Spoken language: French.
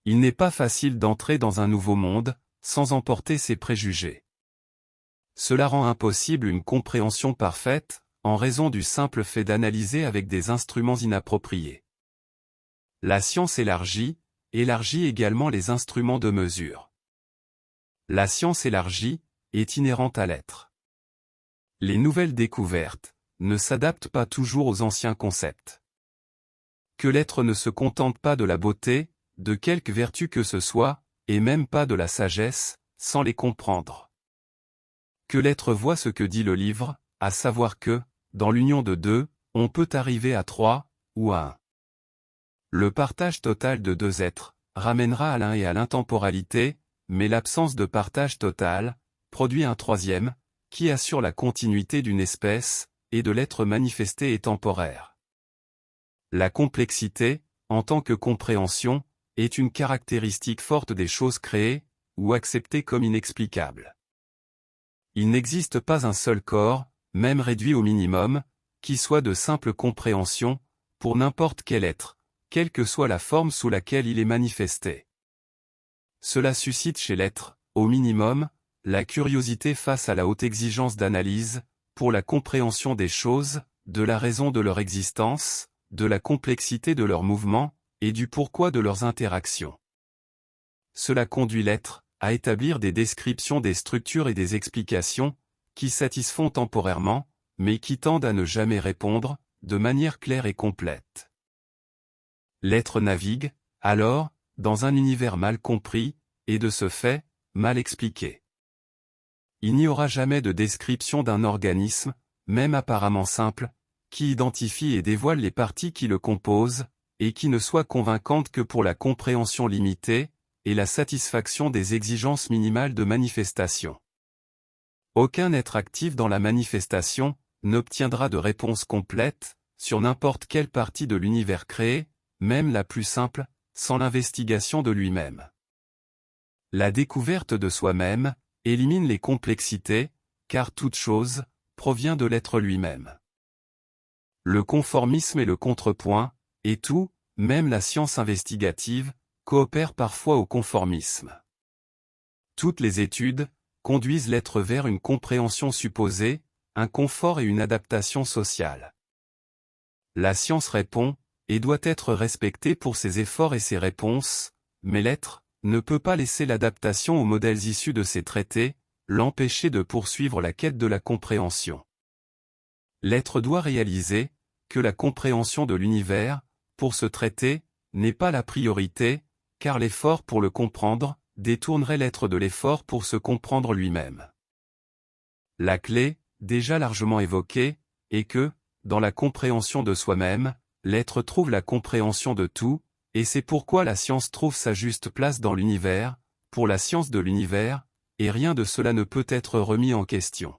Il n'est pas facile d'entrer dans un nouveau monde, sans emporter ses préjugés. Cela rend impossible une compréhension parfaite, en raison du simple fait d'analyser avec des instruments inappropriés. La science élargit également les instruments de mesure. La science élargie est inhérente à l'être. Les nouvelles découvertes ne s'adaptent pas toujours aux anciens concepts. Que l'être ne se contente pas de la beauté, de quelque vertu que ce soit, et même pas de la sagesse, sans les comprendre. Que l'être voit ce que dit le livre, à savoir que, dans l'union de deux, on peut arriver à trois, ou à un. Le partage total de deux êtres ramènera à l'un et à l'intemporalité, mais l'absence de partage total produit un troisième, qui assure la continuité d'une espèce, et de l'être manifesté et temporaire. La complexité, en tant que compréhension, est une caractéristique forte des choses créées, ou acceptées comme inexplicables. Il n'existe pas un seul corps, même réduit au minimum, qui soit de simple compréhension, pour n'importe quel être, quelle que soit la forme sous laquelle il est manifesté. Cela suscite chez l'être, au minimum, la curiosité face à la haute exigence d'analyse, pour la compréhension des choses, de la raison de leur existence, de la complexité de leurs mouvements, et du pourquoi de leurs interactions. Cela conduit l'être à établir des descriptions des structures et des explications, qui satisfont temporairement, mais qui tendent à ne jamais répondre, de manière claire et complète. L'être navigue, alors, dans un univers mal compris, et de ce fait, mal expliqué. Il n'y aura jamais de description d'un organisme, même apparemment simple, qui identifie et dévoile les parties qui le composent, et qui ne soit convaincante que pour la compréhension limitée, et la satisfaction des exigences minimales de manifestation. Aucun être actif dans la manifestation n'obtiendra de réponse complète, sur n'importe quelle partie de l'univers créé, même la plus simple, sans l'investigation de lui-même. La découverte de soi-même élimine les complexités, car toute chose provient de l'être lui-même. Le conformisme est le contrepoint, et tout, même la science investigative, coopère parfois au conformisme. Toutes les études conduisent l'être vers une compréhension supposée, un confort et une adaptation sociale. La science répond, et doit être respectée pour ses efforts et ses réponses, mais l'être ne peut pas laisser l'adaptation aux modèles issus de ses traités, l'empêcher de poursuivre la quête de la compréhension. L'être doit réaliser que la compréhension de l'univers, pour ce traité, n'est pas la priorité, car l'effort pour le comprendre détournerait l'être de l'effort pour se comprendre lui-même. La clé, déjà largement évoquée, est que, dans la compréhension de soi-même, l'être trouve la compréhension de tout, et c'est pourquoi la science trouve sa juste place dans l'univers, pour la science de l'univers, et rien de cela ne peut être remis en question.